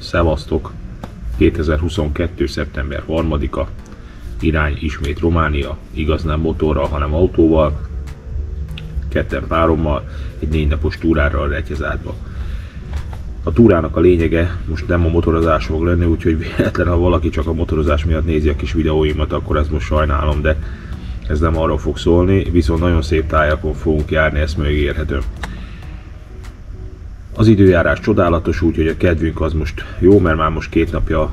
Szevasztok! 2022. szeptember 3-a. Irány ismét Románia, igaz nem motorral, hanem autóval, ketten párommal, egy 4 napos túrára a Rettyezátba. A túrának a lényege most nem a motorozás fog lenni, úgyhogy véletlenül, ha valaki csak a motorozás miatt nézi a kis videóimat, akkor ezt most sajnálom, de ez nem arról fog szólni, viszont nagyon szép tájakon fogunk járni, ezt megígérhetem. Az időjárás csodálatos, úgyhogy a kedvünk az most jó, mert már most 2 napja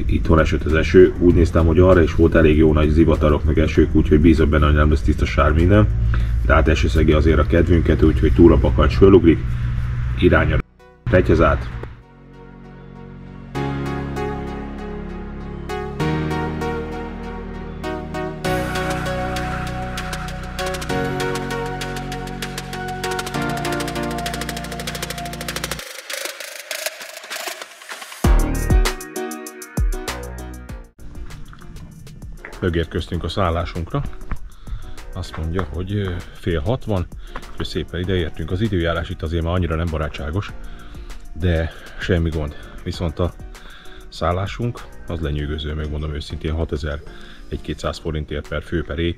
itthon esett az eső. Úgy néztem, hogy arra is volt elég jó nagy zivatarok meg esők, úgyhogy bízom benne, hogy nem lesz tisztaság minden. Tehát esőszegi azért a kedvünket, úgyhogy túrapakancs fölugrik, irány a Rettyezát. Megérkeztünk a szállásunkra, azt mondja, hogy fél 6 van, és szépen ideértünk. Az időjárás itt azért már annyira nem barátságos, de semmi gond. Viszont a szállásunk az lenyűgöző, megmondom őszintén, 6200 forintért per fő per éj,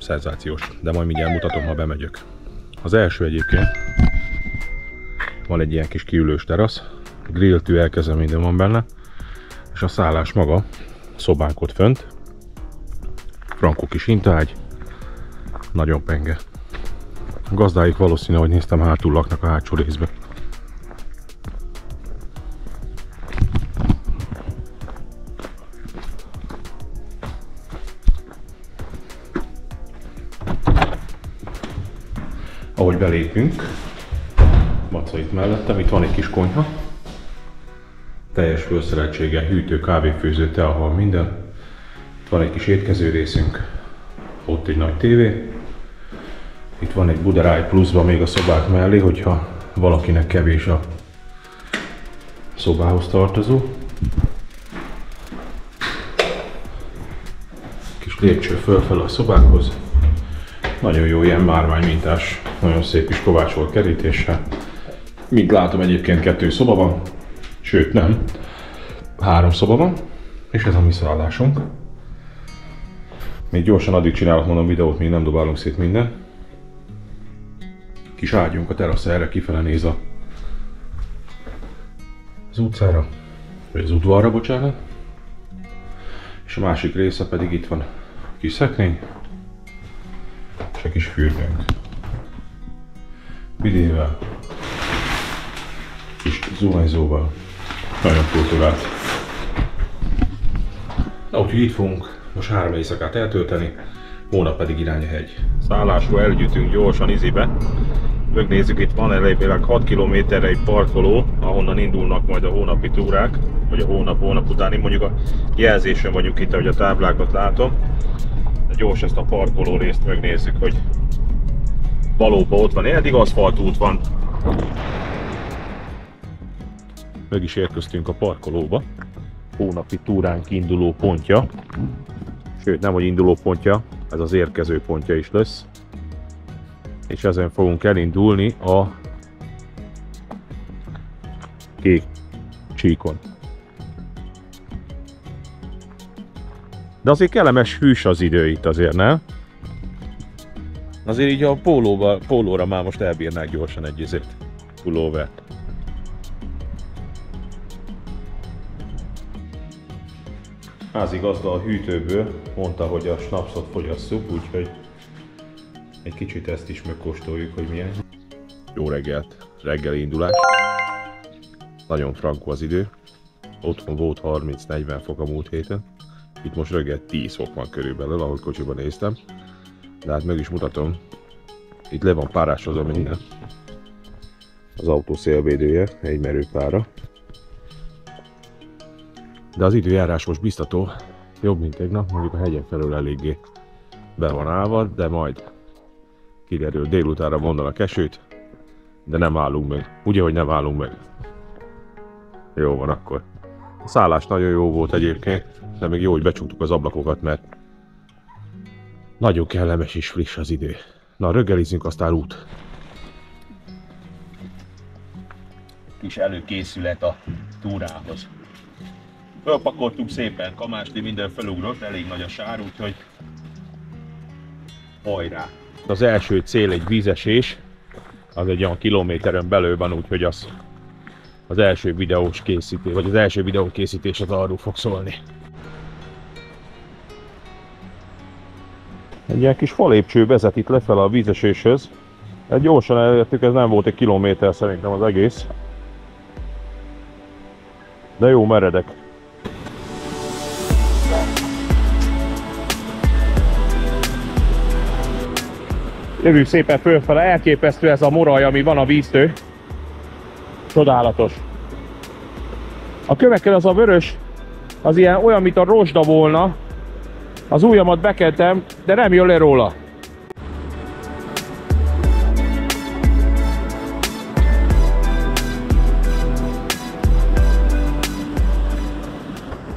szenzációs, de majd mindjárt mutatom, ha bemegyök. Az első egyébként van egy ilyen kis kiülős terasz, grilltű, elkezem, minden van benne, és a szállás maga, szobánk ott fönt, frankó kis hintágy, nagyon penge. A gazdáik valószínű, hogy néztem, hátul laknak a hátsó részbe. Ahogy belépünk, Maca itt mellettem, itt van egy kis konyha, teljes felszereltséggel, hűtő, kávéfőző, teahal, minden. Itt van egy kis étkező részünk, ott egy nagy tévé. Itt van egy budaráj pluszban még a szobák mellé, hogyha valakinek kevés a szobához tartozó. Kis lépcső fölfel a szobákhoz. Nagyon jó ilyen márványmintás, nagyon szép is kovácsolt kerítéssel. Mint látom, egyébként 2 szoba van, sőt nem, 3 szoba van, és ez a mi szállásunk. Még gyorsan addig csinálok, mondom, videót, még nem dobálunk szét minden. Kis ágyunk a terasz, erre kifele néz az utcára, vagy az udvarra, bocsánat. És a másik része pedig itt van a kis szekrény, és a kis fürdőnk. Vidével, kis zuhanyzóval, nagyon kultúrált. Na, úgyhogy itt fogunk most 3 éjszakát eltölteni, hónap pedig irány a hegy. Szállásról elgyűjtünk gyorsan izibe. Megnézzük, itt van elejéleg 6 kilométerre egy parkoló, ahonnan indulnak majd a hónapi túrák, vagy a hónap utáni. Mondjuk a jelzésen vagyunk itt, ahogy a táblákat látom. De gyors ezt a parkoló részt megnézzük, hogy valóban ott van. Eddig aszfaltút van. Meg is érkeztünk a parkolóba. Hónapi túránk induló pontja. Sőt, nem hogy induló pontja, ez az érkező pontja is lesz. És ezen fogunk elindulni a kék csíkon. De azért kellemes hűs az idő itt azért, nem? Azért így a pólóra már most elbírnák gyorsan egy pulóvert. Házigazda a hűtőből mondta, hogy a snapszot fogyasszuk, úgyhogy egy kicsit ezt is megkóstoljuk, hogy milyen. Jó reggelt, reggeli indulás. Nagyon frankó az idő. Otthon volt 30-40 fok a múlt héten. Itt most reggel 10 fok van körülbelül, ahogy kocsiban néztem. De hát meg is mutatom. Itt le van párásozva minden. Az autó szélvédője, egy merőpára. De az időjárás most biztató, jobb mint tegnap, mondjuk a hegyek felől eléggé be van állva, de majd kiderül, délutánra mondanak esőt, de nem állunk meg. Ugye, hogy nem állunk meg. Jó van akkor. A szállás nagyon jó volt egyébként, de még jó, hogy becsuktuk az ablakokat, mert nagyon kellemes és friss az idő. Na, reggelizünk, aztán út. Kis előkészület a túrához. Fölpakoltuk szépen, Kamásli minden felugrott, elég nagy a sár, úgyhogy hajrá! Az első cél egy vízesés, az egy olyan kilométeren belül van, úgyhogy az első videós készítés, vagy az első videó készítés az arról fog szólni. Egy ilyen kis falépcső vezet itt lefele a vízeséshez. Gyorsan elértük, ez nem volt egy kilométer szerintem az egész. De jó meredek. Jövünk szépen fölfele, elképesztő ez a moraj, ami van a víztől. Csodálatos. A kövekkel az a vörös, az ilyen olyan, mint a rozsda volna. Az ujjamat bekentem, de nem jön le róla.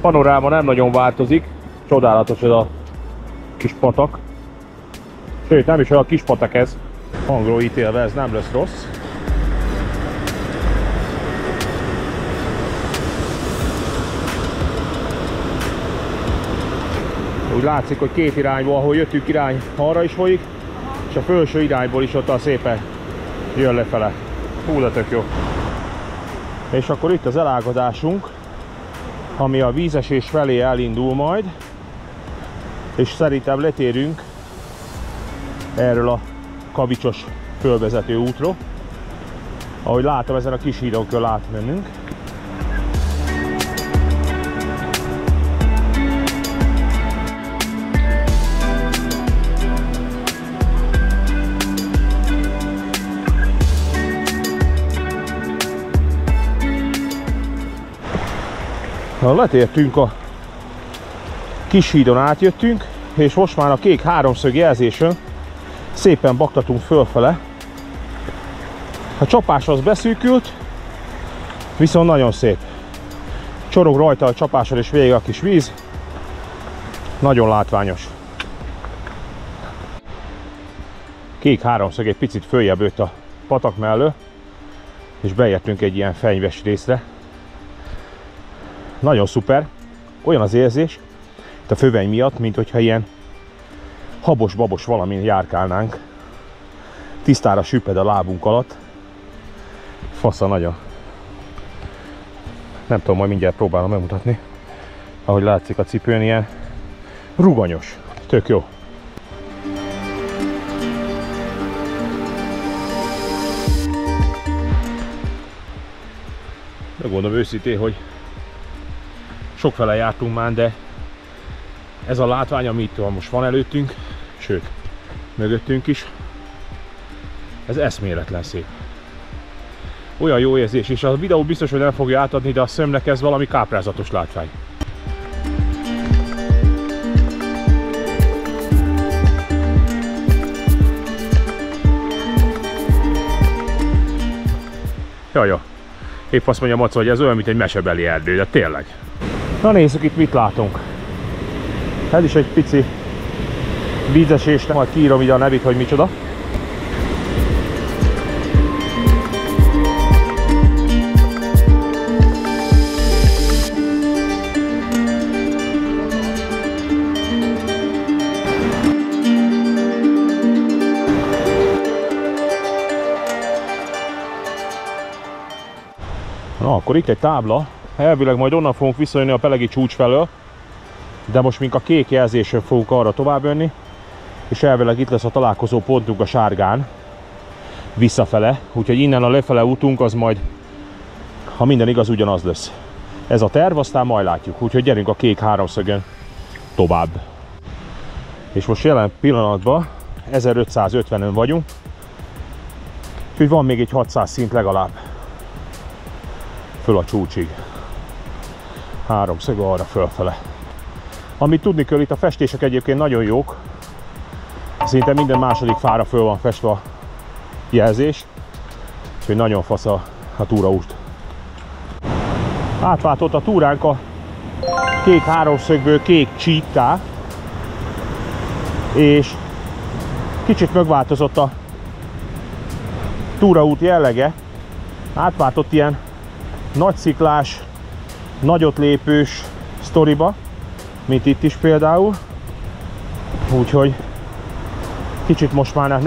Panoráma nem nagyon változik, csodálatos ez a kis patak. Sőt, nem is olyan kis patak ez. Hangról ítélve ez nem lesz rossz. Úgy látszik, hogy két irányból, ahol jöttünk irány arra is folyik, és a felső irányból is ott szépen jön lefele. Hú, de tök jó. És akkor itt az elágazásunk, ami a vízesés felé elindul majd, és szerintem letérünk erről a kavicsos fölvezető útról. Ahogy látom, ezen a kis hídon kell átmennünk. Letértünk a kis hídon, átjöttünk, és most már a kék háromszög jelzésön szépen baktatunk fölfele. A csapás az beszűkült, viszont nagyon szép. Csorog rajta a csapáson és végig a kis víz. Nagyon látványos. Kék háromszög egy picit följebb jött a patak mellől, és beértünk egy ilyen fenyves részre. Nagyon szuper. Olyan az érzés itt a föveny miatt, mint hogyha ilyen habos-babos valamin járkálnánk. Tisztára süpped a lábunk alatt. Fasza nagyon. Nem tudom, majd mindjárt próbálom megmutatni. Ahogy látszik a cipőn, ilyen ruganyos. Tök jó. Megmondom őszintén, hogy sokfele jártunk már, de ez a látvány, ami itt most van előttünk, sőt, mögöttünk is, ez eszméletlen szép. Olyan jó érzés, és a videó biztos, hogy nem fogja átadni, de a szemnek ez valami káprázatos látvány. Jaja, épp azt mondja Maca, hogy ez olyan, mint egy mesebeli erdő, de tényleg. Na nézzük, itt mit látunk. Ez is egy pici vízesés, majd kiírom ide a nevét, hogy micsoda. Na, akkor itt egy tábla. Elvileg majd onnan fogunk visszajönni a Pelegi csúcs felől, de most mink a kék jelzésön fogunk arra tovább jönni, és elvileg itt lesz a találkozó pontunk a sárgán visszafele, úgyhogy innen a lefele útunk az majd, ha minden igaz, ugyanaz lesz. Ez a terv, aztán majd látjuk, úgyhogy gyerünk a kék háromszögön tovább. És most jelen pillanatban 1550-ön vagyunk, úgyhogy van még egy 600 szint legalább föl a csúcsig. Háromszög arra fölfele. Amit tudni kell, itt a festések egyébként nagyon jók. Szinte minden második fára föl van festve a jelzés. Úgyhogy nagyon fasz a túraút. Átváltott a túránk a kék háromszögből kék csíkká, és kicsit megváltozott a túraút jellege. Átváltott ilyen nagysziklás, nagyot lépős sztoriba, mint itt is például. Úgyhogy kicsit most már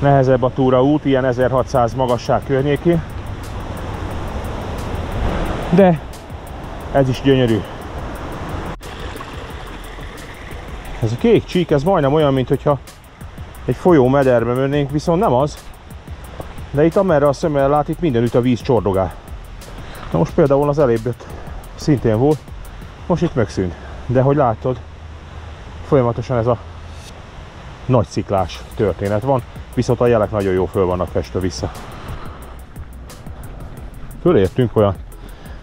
nehezebb a túraút, ilyen 1600 magasság környékén. De ez is gyönyörű. Ez a kék csík, ez majdnem olyan, mint hogyha egy folyó mederbe mennénk, viszont nem az. De itt amerre a szemmel lát, itt mindenütt a víz csordogál. Na most például az elébb szintén volt, most itt megszűnt. De hogy látod, folyamatosan ez a nagy sziklás történet van, viszont a jelek nagyon jó föl vannak festve vissza. Fölértünk, olyan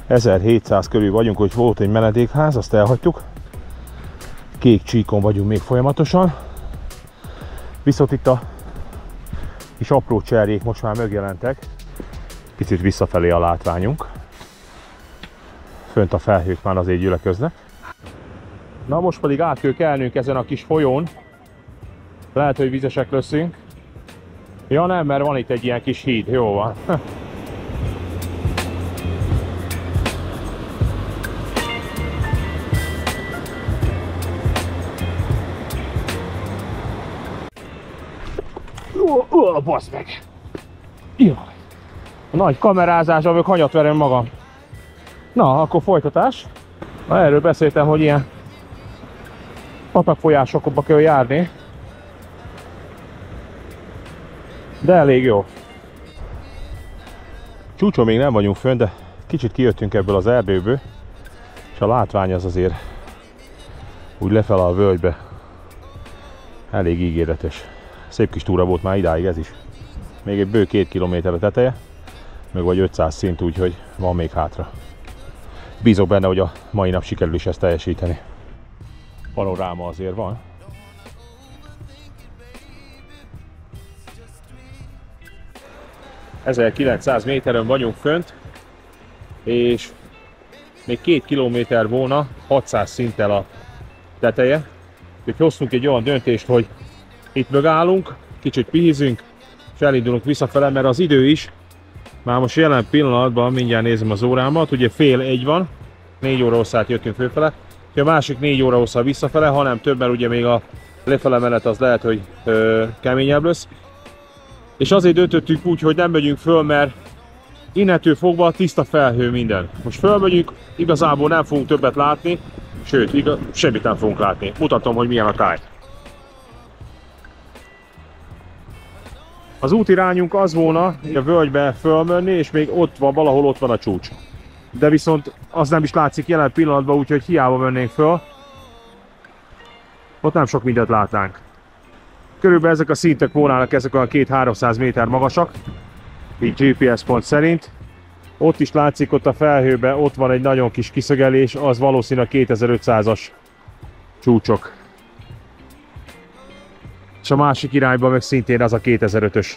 1700 körül vagyunk, hogy volt egy menedékház, azt elhagytuk. Kék csíkon vagyunk még folyamatosan. Viszont itt a kis apró cserjék most már megjelentek. Picit visszafelé a látványunk. Fönt a felhők már azért gyülekeznek. Na most pedig át kell kelnünk ezen a kis folyón. Lehet, hogy vizesek leszünk. Ja nem, mert van itt egy ilyen kis híd, jó van. Basz meg! Jaj! A nagy kamerázás, amíg hanyat verem magam. Na, akkor folytatás. Na, erről beszéltem, hogy ilyen patakfolyásokba kell járni. De elég jó. Csúcson még nem vagyunk fönn, de kicsit kijöttünk ebből az erdőből. És a látvány az azért úgy lefele a völgybe elég ígéretes. Szép kis túra volt már idáig ez is. Még egy bő 2 kilométer a teteje, meg vagy 500 szint, úgyhogy van még hátra. Bízok benne, hogy a mai nap sikerül is ezt teljesíteni. Panoráma azért van. ...1900 méteren vagyunk fönt, és még 2 kilométer volna 600 szinttel a teteje. Úgyhogy hoztunk egy olyan döntést, hogy itt megállunk, kicsit pihizünk, és elindulunk visszafele, mert az idő is, már most jelen pillanatban mindjárt nézem az órámat, ugye fél 1 van, 4 óra hosszát jöttünk fölfele, és a másik 4 óra hosszá visszafele, hanem több, mert ugye még a lefele menet az lehet, hogy keményebb lesz. És azért döntöttük úgy, hogy nem megyünk föl, mert innentől fogva tiszta felhő minden. Most fölmegyünk, igazából nem fogunk többet látni, sőt, semmit nem fogunk látni. Mutatom, hogy milyen a táj. Az útirányunk az volna, hogy a völgybe fölmenni, és még ott van, valahol ott van a csúcs. De viszont az nem is látszik jelen pillanatban, úgyhogy hiába mennénk föl. Ott nem sok mindent látnánk. Körülbelül ezek a szintek volnának, ezek a 200-300 méter magasak, így GPS pont szerint. Ott is látszik, ott a felhőben, ott van egy nagyon kis kiszögelés, az valószínűleg 2500-as csúcsok. És a másik irányban meg szintén az a 2005-ös.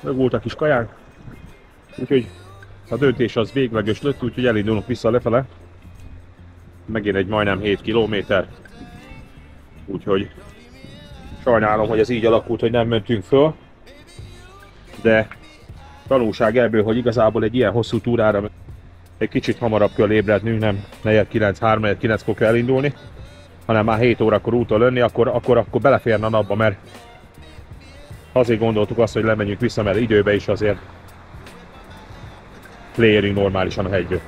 Meg volt a kis kajánk, úgyhogy a döntés az végleges lett, úgyhogy elindulunk vissza lefele. Megint egy majdnem 7 kilométer, úgyhogy sajnálom, hogy ez így alakult, hogy nem mentünk föl. De tanulság ebből, hogy igazából egy ilyen hosszú túrára egy kicsit hamarabb kell ébrednünk, nem 4-9, 3-9-kor kell elindulni, hanem már 7 órakor úton lenni, akkor beleférne a napba, mert azért gondoltuk azt, hogy lemegyünk vissza, mert időbe is azért leérünk normálisan a hegyből.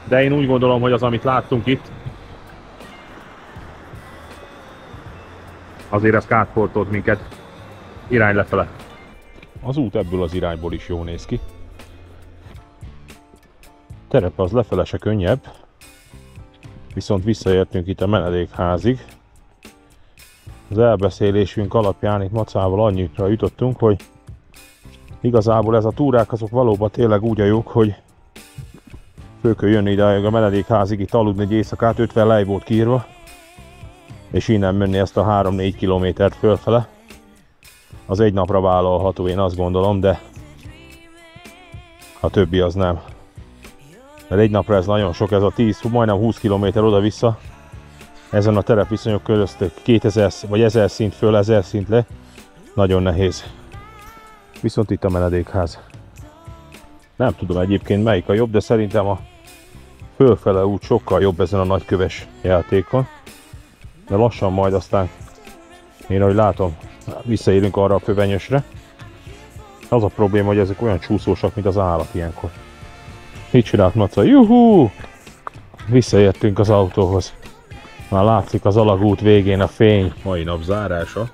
De én úgy gondolom, hogy az, amit láttunk itt, azért ez kárpótolt minket irány lefele. Az út ebből az irányból is jól néz ki. Terepe az lefele se könnyebb, viszont visszaértünk itt a menedékházig. Az elbeszélésünk alapján itt Macával annyira jutottunk, hogy igazából ez a túrák azok valóban tényleg úgy a jók, hogy föl kell jönni ide a menedékházig, itt aludni egy éjszakát, 50 lej volt kiírva, és innen menni ezt a 3-4 kilométert fölfele. Az egy napra vállalható, én azt gondolom, de a többi az nem. mert egy napra ez nagyon sok, ez a 10, majdnem 20 km oda-vissza. Ezen a terepviszonyok között 2000 vagy 1000 szint föl, 1000 szint le. Nagyon nehéz. Viszont itt a menedékház. Nem tudom egyébként melyik a jobb, de szerintem a fölfele út sokkal jobb ezen a nagyköves játékon. De lassan majd aztán, én ahogy látom, visszaérünk arra a Fövenyösre. Az a probléma, hogy ezek olyan csúszósak, mint az állat ilyenkor. Mit csinált Maca? Juhú! Visszaértünk az autóhoz. Már látszik az alagút végén a fény. Mai nap zárása.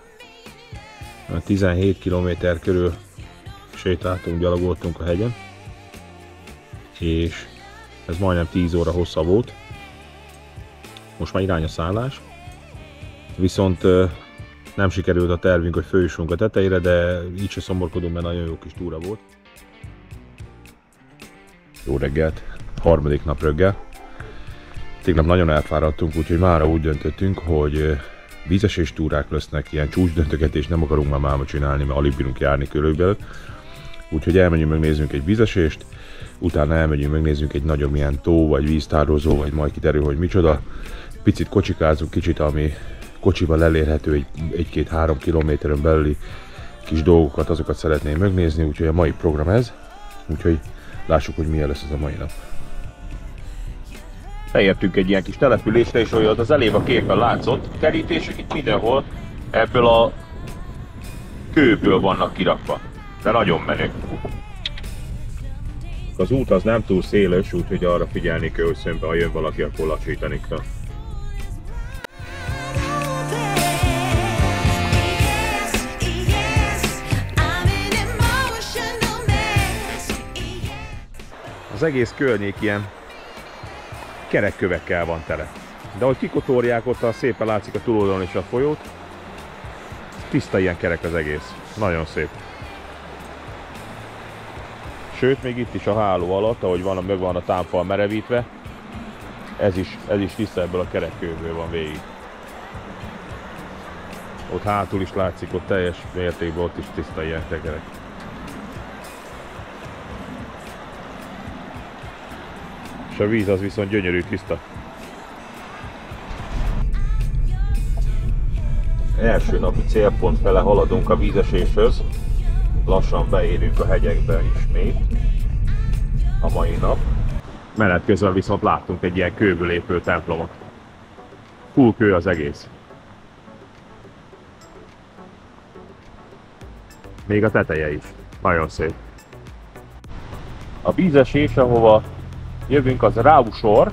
17 km körül sétáltunk, gyalogoltunk a hegyen. És ez majdnem 10 óra hossza volt. Most már irány a szállás. Viszont nem sikerült a tervünk, hogy följussunk a tetejére, de így se szomorkodunk, mert nagyon jó kis túra volt. Jó reggelt, harmadik nap reggel. Tegnap nagyon elfáradtunk, úgyhogy mára úgy döntöttünk, hogy vízesés túrák lesznek, ilyen csúcsdöntögetést nem akarunk már máma csinálni, mert alig bírunk járni körülbelül. Úgyhogy elmegyünk, megnézzünk egy vízesést, utána elmegyünk, megnézzünk egy nagyobb ilyen tó, vagy víztározó, vagy majd kiderül, hogy micsoda. Picit kocsikázunk, kicsit, ami kocsival elérhető, 1-2-3 kilométeren belüli kis dolgokat, azokat szeretném megnézni, úgyhogy a mai program ez. Úgyhogy lássuk, hogy milyen lesz ez a mai nap. Beértünk egy ilyen kis településre, és olyan az elébb a képen látszott, kerítések itt mindenhol ebből a kőből vannak kirakva, de nagyon menő. Az út az nem túl széles, úgyhogy arra figyelni kell, hogy szemben, ha jön valaki, akkor lassítani kell. Az egész környék ilyen kerekkövekkel van tele. De ahogy kikotorják, ott szépen látszik a túloldalon is a folyót. Tiszta ilyen kerek az egész. Nagyon szép. Sőt, még itt is a háló alatt, ahogy meg van a támfal merevítve, ez is tiszta, ebből a kerekkőből van végig. Ott hátul is látszik, ott teljes mértékben ott is tiszta ilyen kerek. És a víz az viszont gyönyörű tiszta. Első napi célpont fele haladunk a vízeséshez. Lassan beérünk a hegyekbe ismét a mai nap. Menet közben viszont láttunk egy ilyen kőből épült templomot. Full kő az egész. Még a teteje is. Nagyon szép. A vízesés, ahova jövünk, az Ráusor.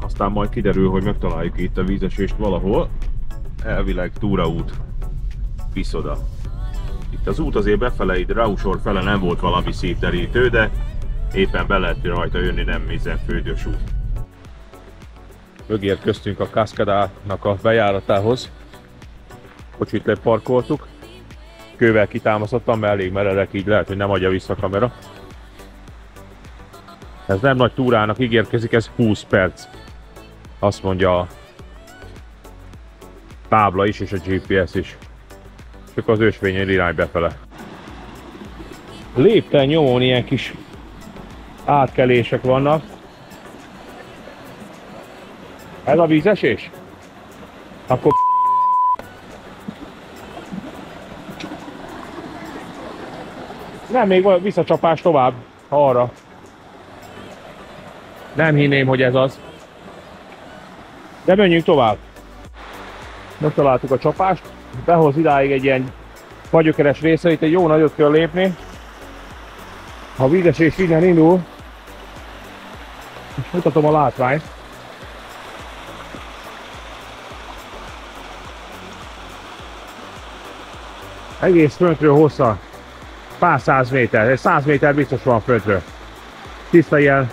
Aztán majd kiderül, hogy megtaláljuk itt a vízesést valahol. Elvileg túraút visz oda. Itt az út azért befele, itt Ráusor fele nem volt valami szívterítő, de éppen be lehet rajta jönni, nem minden földös út. Megérkeztünk a Cascadának a bejáratához. Kocsit leparkoltuk. Kővel kitámasztottam, mert elég meredek, így lehet, hogy nem adja vissza a kamera. Ez nem nagy túrának ígérkezik, ez 20 perc. Azt mondja a tábla is és a GPS is. Csak az ösvényen irány befele. Lépten nyomon ilyen kis átkelések vannak. Ez a vízesés? Akkor nem, még van visszacsapás tovább, arra. Nem hinném, hogy ez az. De menjünk tovább. Megtaláltuk a csapást, behoz idáig egy ilyen fagyökeres része, itt egy jó nagyot kell lépni. Ha a vízesés innen indul, és mutatom a látványt. Egész föntről hossza pár 100 méter, 100 méter biztos van föntről. Tiszta ilyen,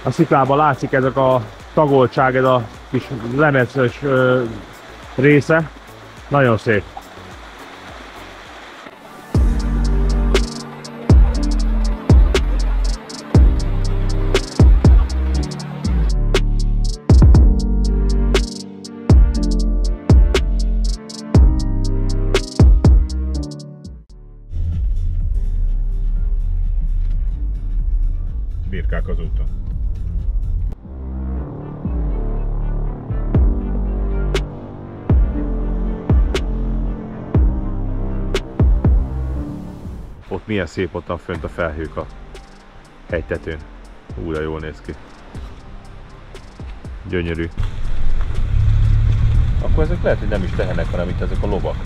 a sziklában látszik ezek a tagoltság, ez a kis lemezes része. Nagyon szép. munkák az úton. Ott milyen szép ottan fönt a felhők a hegytetőn. Újra jól néz ki. Gyönyörű. Akkor ezek lehet, hogy nem is tehenek, hanem itt ezek a lovak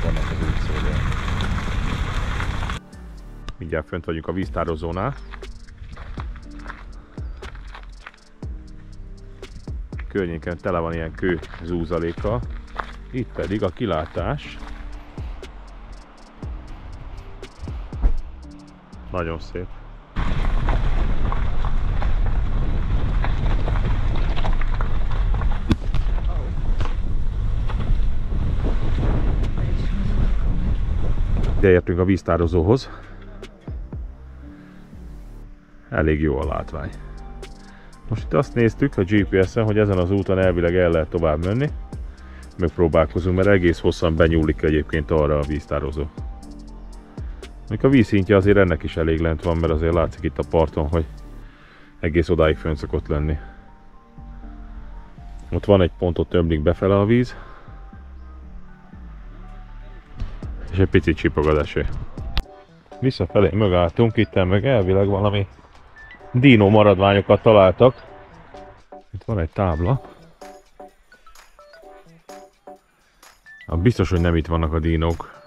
vannak az útszélén. Mindjárt fönt vagyunk a víztározónál. Környéken tele van ilyen kő zúzalékkal. Itt pedig a kilátás. Nagyon szép. Ide értünk a víztározóhoz. Elég jó a látvány. Most itt azt néztük a GPS-en, hogy ezen az úton elvileg el lehet tovább menni. Megpróbálkozunk, mert egész hosszan benyúlik egyébként arra a víztározó. A vízszintje azért ennek is elég lent van, mert azért látszik itt a parton, hogy egész odáig fönn szokott lenni. Ott van egy pont, ott ömlik befele a víz. És egy picit csipog az eső. Visszafelé megálltunk, itt meg elvileg valami dínó maradványokat találtak. Itt van egy tábla. Biztos, hogy nem itt vannak a dínók.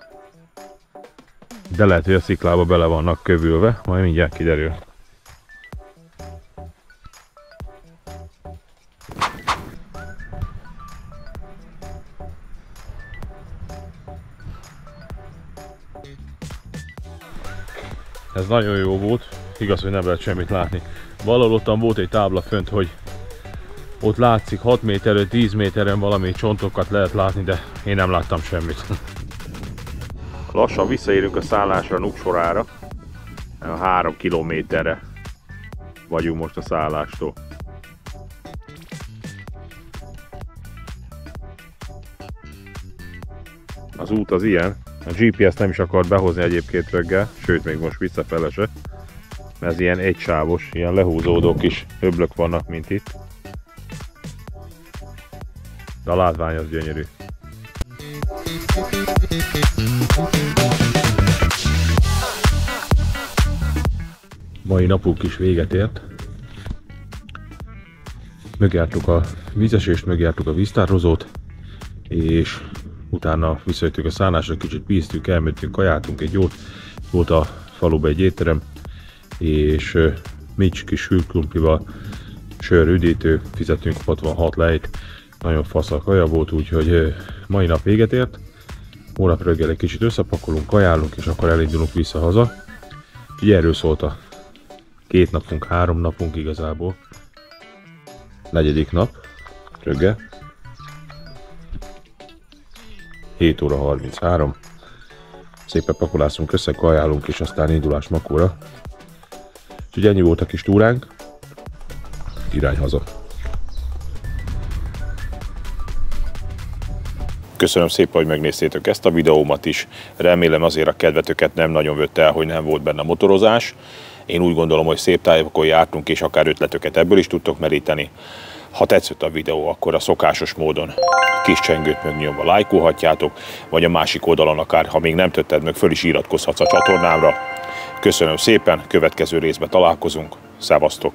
De lehet, hogy a sziklába bele vannak kövülve, majd mindjárt kiderül. Ez nagyon jó volt, igaz, hogy nem lehet semmit látni. Valahol ottan volt egy tábla fönt, hogy ott látszik 6 méterről 10 méteren valami csontokat lehet látni, de én nem láttam semmit. Lassan visszaérünk a szállásra, Nuksorára. 3 kilométerre vagyunk most a szállástól. Az út az ilyen. A GPS nem is akart behozni egyébként reggel, sőt még most visszafele se. Ez ilyen egysávos, ilyen lehúzódó kis öblök vannak, mint itt. De a látvány az gyönyörű. Mai napunk is véget ért. Megjártuk a vízesést, megjártuk a víztározót, és utána visszajöttünk a szállásra, kicsit píztünk, elmentünk, kajáltunk egy jót, volt a faluba egy étterem, és Mitch kis sülkrumplival, sör, üdítő, fizettünk 66 lejt, nagyon fasz a kaja volt, úgyhogy mai nap véget ért. Holnap reggel egy kicsit összepakolunk, kajálunk, és akkor elindulunk vissza haza. Így erről szólt a 2 napunk, 3 napunk igazából. 4. nap, reggel. 7 óra 33. Szépen pakolászunk össze, kajálunk, és aztán indulás Makóra. Úgyhogy ennyi volt a kis túránk. Irány haza. Köszönöm szépen, hogy megnéztétek ezt a videómat is. Remélem azért a kedvetőket nem nagyon vette el, hogy nem volt benne motorozás. Én úgy gondolom, hogy szép tájokon jártunk, és akár ötleteket ebből is tudtok meríteni. Ha tetszett a videó, akkor a szokásos módon kis csengőt megnyomva lájkolhatjátok, vagy a másik oldalon akár, ha még nem tetted meg, föl is iratkozhatsz a csatornámra. Köszönöm szépen, következő részben találkozunk. Szevasztok!